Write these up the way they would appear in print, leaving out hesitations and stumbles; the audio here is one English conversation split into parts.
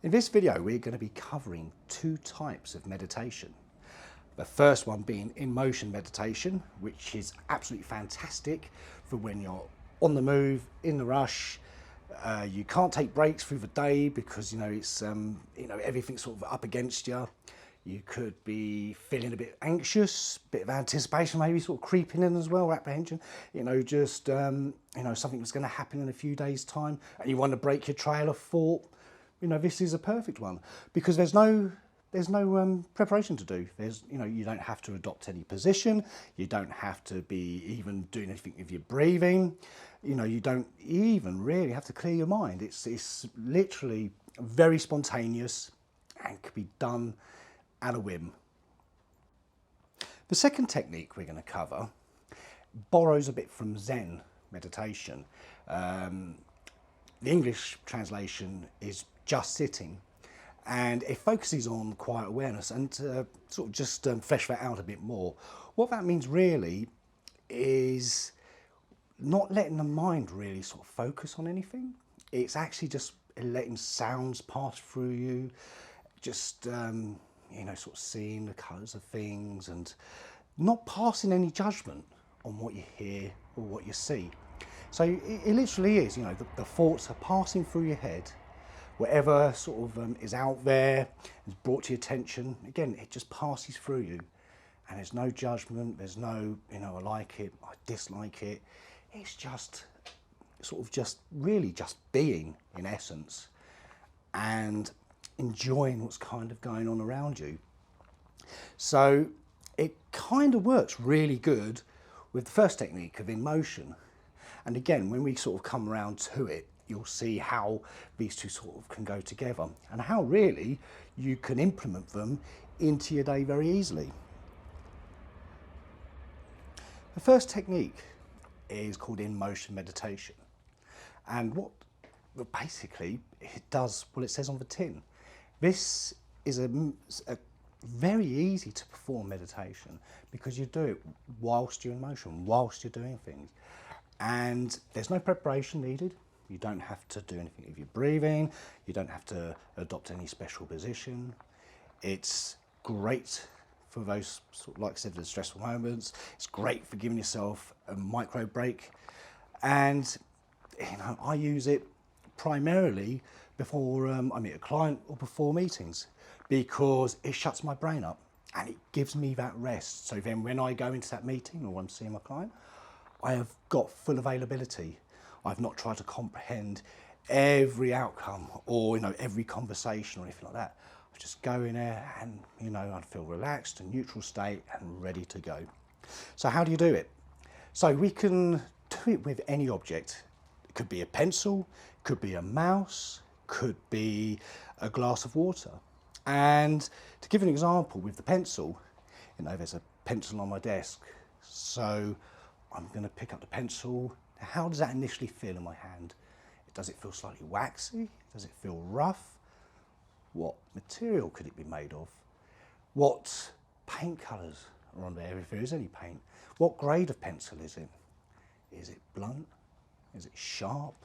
In this video, we're going to be covering two types of meditation. The first one being in motion meditation, which is absolutely fantastic for when you're on the move, in the rush. You can't take breaks through the day because it's everything's sort of up against you. You could be feeling a bit anxious, a bit of anticipation maybe sort of creeping in as well, apprehension, something that's going to happen in a few days' time and you want to break your trail of thought. This is a perfect one because there's no preparation to do. You don't have to adopt any position. You don't have to be even doing anything with your breathing. You don't even really have to clear your mind. It's literally very spontaneous and can be done at a whim. The second technique we're going to cover borrows a bit from Zen meditation. The English translation is just sitting, and it focuses on quiet awareness. And to sort of just flesh that out a bit more, what that means really is not letting the mind really sort of focus on anything. It's actually just letting sounds pass through you, just sort of seeing the colours of things and not passing any judgment on what you hear or what you see. So it literally is, the thoughts are passing through your head. Whatever sort of is out there is brought to your attention. Again, it just passes through you, and there's no judgment. There's no, I like it, I dislike it. It's just sort of just really just being in essence and enjoying what's kind of going on around you. So it kind of works really good with the first technique of in motion. And again, when we sort of come around to it, you'll see how these two sort of can go together and how really you can implement them into your day very easily. The first technique is called in motion meditation. And what basically it does what it says on the tin. This is a very easy to perform meditation because you do it whilst you're in motion, whilst you're doing things. And there's no preparation needed. You don't have to do anything with your breathing. You don't have to adopt any special position. It's great for those, like I said, the stressful moments. It's great for giving yourself a micro break. And I use it primarily before I meet a client or before meetings because it shuts my brain up and it gives me that rest. So then when I go into that meeting or I'm seeing my client, I have got full availability. I've not tried to comprehend every outcome or every conversation or anything like that. I just go in there and I feel relaxed, a neutral state and ready to go. So how do you do it? So we can do it with any object. It could be a pencil, could be a mouse, could be a glass of water. And to give an example with the pencil, there's a pencil on my desk. So I'm going to pick up the pencil. How does that initially feel in my hand? Does it feel slightly waxy? Does it feel rough? What material could it be made of? What paint colours are on there, if there is any paint? What grade of pencil is it? Is it blunt? Is it sharp?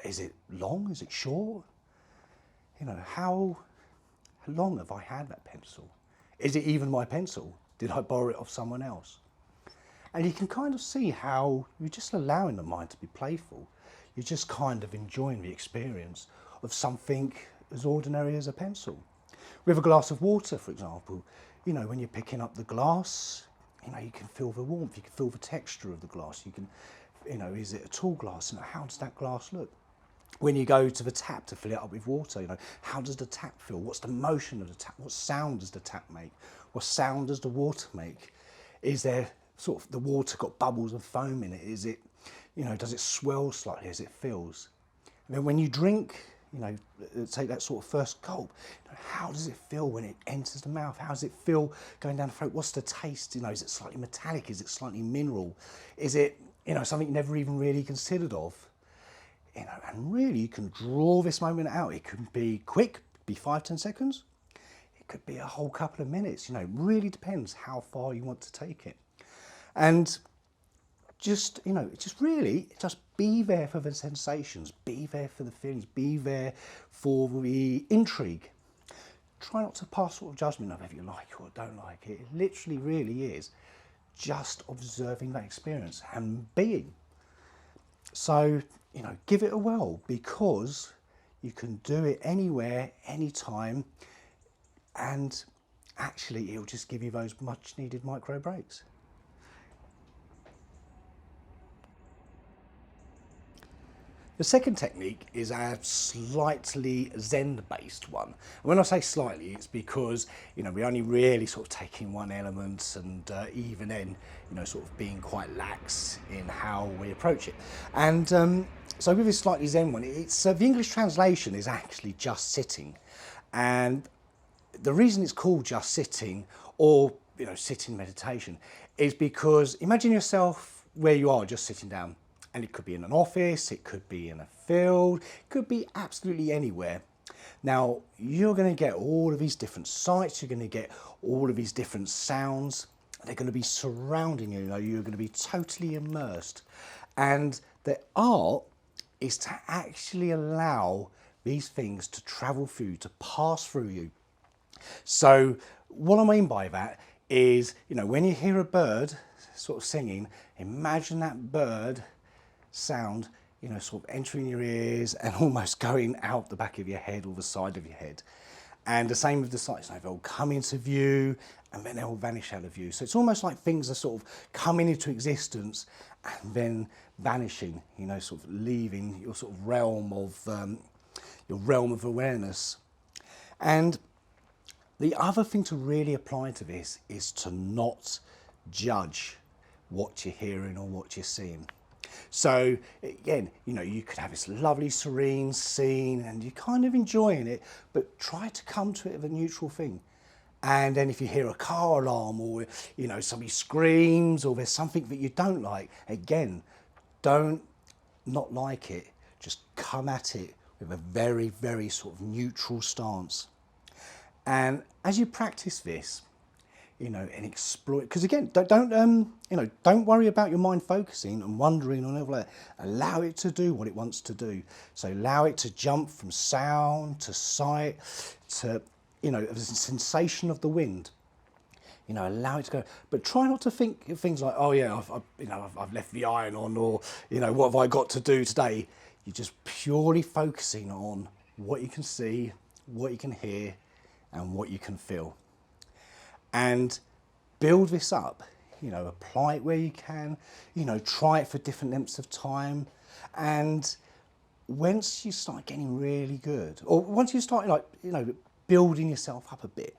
Is it long? Is it short? How long have I had that pencil? Is it even my pencil? Did I borrow it off someone else? And you can kind of see how you're just allowing the mind to be playful. You're just kind of enjoying the experience of something as ordinary as a pencil. With a glass of water, for example, when you're picking up the glass, you can feel the warmth, you can feel the texture of the glass. You can, is it a tall glass? How does that glass look? When you go to the tap to fill it up with water, how does the tap feel? What's the motion of the tap? What sound does the tap make? What sound does the water make? Is there sort of the water got bubbles and foam in it? Is it, does it swell slightly as it fills? And then when you drink, take that sort of first gulp, how does it feel when it enters the mouth? How does it feel going down the throat? What's the taste? Is it slightly metallic? Is it slightly mineral? Is it, something you never even really considered of? And really you can draw this moment out. It can be quick, be 5-10 seconds. It could be a whole couple of minutes, really depends how far you want to take it. And just, just really just be there for the sensations, be there for the feelings, be there for the intrigue. Try not to pass sort of judgment of whether you like it or don't like it. It literally really is just observing that experience and being. So, give it a whirl, because you can do it anywhere, anytime, and actually it'll just give you those much needed micro breaks. The second technique is a slightly Zen-based one. And when I say slightly, it's because, we only really sort of take in one element, and even then, sort of being quite lax in how we approach it. And so with this slightly Zen one, it's the English translation is actually just sitting. And the reason it's called just sitting, or, sitting meditation, is because imagine yourself where you are, just sitting down. And it could be in an office, it could be in a field, it could be absolutely anywhere. Now, you're going to get all of these different sights, you're going to get all of these different sounds. They're going to be surrounding you, you're going to be totally immersed. And the art is to actually allow these things to travel through you, to pass through you. So what I mean by that is, when you hear a bird sort of singing, imagine that bird sound, sort of entering your ears and almost going out the back of your head or the side of your head. And the same with the sights, they'll come into view and then they'll vanish out of view. So it's almost like things are sort of coming into existence and then vanishing, sort of leaving your sort of realm of awareness. And the other thing to really apply to this is to not judge what you're hearing or what you're seeing. So again, you could have this lovely serene scene and you're kind of enjoying it, but try to come to it with a neutral thing. And then if you hear a car alarm, or somebody screams, or there's something that you don't like, again, don't not like it, just come at it with a very, very sort of neutral stance. And as you practice this, and explore it, because again, don't worry about your mind focusing and wondering on all that. Allow it to do what it wants to do. So allow it to jump from sound to sight to, the sensation of the wind. Allow it to go, but try not to think of things like, oh yeah, I've left the iron on, or what have I got to do today? You're just purely focusing on what you can see, what you can hear, and what you can feel. And build this up, apply it where you can, try it for different lengths of time. And once you start getting really good, or once you start building yourself up a bit,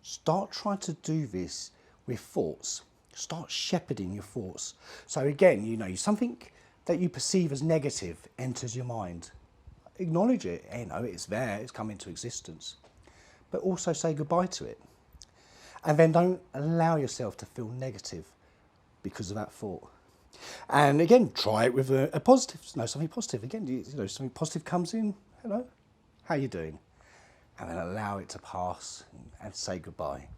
start trying to do this with thoughts. Start shepherding your thoughts. So again, something that you perceive as negative enters your mind. Acknowledge it, it's there, it's come into existence. But also say goodbye to it. And then don't allow yourself to feel negative because of that thought. And again, try it with a positive, something positive. Again, something positive comes in, hello, how you doing? And then allow it to pass and say goodbye.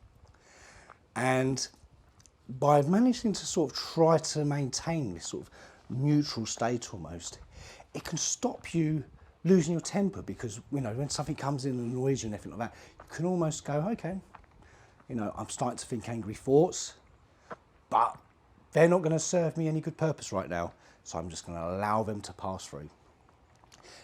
And by managing to sort of try to maintain this sort of neutral state almost, it can stop you losing your temper, because, when something comes in and annoys you and everything like that, you can almost go, okay, I'm starting to think angry thoughts, but they're not going to serve me any good purpose right now. So I'm just going to allow them to pass through.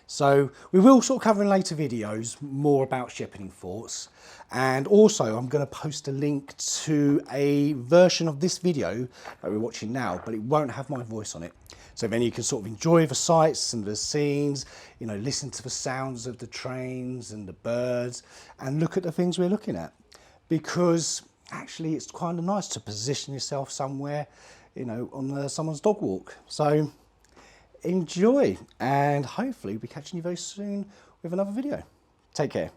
So we will sort of cover in later videos more about shepherding thoughts. And also I'm going to post a link to a version of this video that we're watching now, but it won't have my voice on it. So then you can sort of enjoy the sights and the scenes, listen to the sounds of the trains and the birds, and look at the things we're looking at. Because actually it's kind of nice to position yourself somewhere, on someone's dog walk. So enjoy, and hopefully we'll be catching you very soon with another video. Take care.